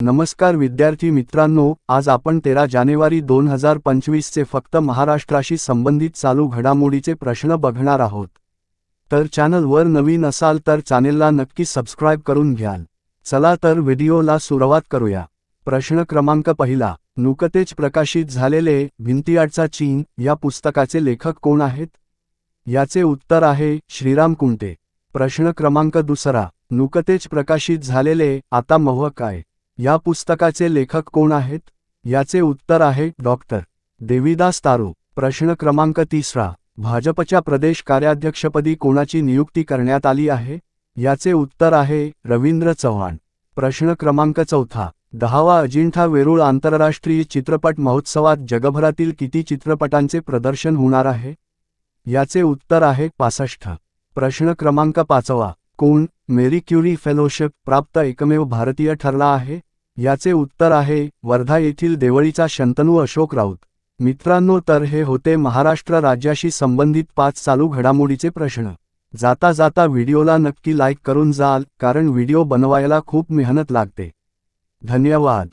नमस्कार विद्यार्थी मित्रांनो, आज आपण 13 जानेवारी 2025 चे फक्त महाराष्ट्राशी संबंधित चालू घडामोडीचे प्रश्न बघणार आहोत। तर चॅनलवर नवीन असाल तर चॅनेलला नक्की सबस्क्राइब करून घ्याल। चला तर व्हिडिओला सुरुवात करूया। प्रश्न क्रमांक पहिला, नुकतेच प्रकाशित झालेले भिंतीआडचा चीन या पुस्तकाचे लेखक कोण आहेत? याचे उत्तर आहे श्रीराम कुंटे। प्रश्न क्रमांक दुसरा, नुकतेच प्रकाशित झालेले आता मव्ह काय या पुस्तकाचे लेखक कोण आहेत? याचे उत्तर आहे डॉक्टर देविदास तारू। प्रश्न क्रमांक तिसरा, भाजपच्या प्रदेश कार्याध्यक्षपदी कोणाची नियुक्ती करण्यात आली आहे? याचे उत्तर आहे रवींद्र चव्हाण। प्रश्न क्रमांक चौथा, 10वा अजिंठा वेरूळ आंतरराष्ट्रीय चित्रपट महोत्सवात जगभरातील किती चित्रपटांचे प्रदर्शन होणार आहे? याचे उत्तर आहे 65। प्रश्न क्रमांक पाचवा, कोण मेरी क्युरी फेलोशिप प्राप्त एकमेव भारतीय ठरला आहे? याचे उत्तर आहे वर्धा येथील देवळीचा शंतनू अशोक राऊत। मित्रांनो, तर हे होते महाराष्ट्र राज्याशी संबंधित 5 चालू घडामोडीचे प्रश्न। जाता जाता व्हिडिओला नक्की लाईक करून जाल, कारण व्हिडिओ बनवायला खूप मेहनत लागते। धन्यवाद।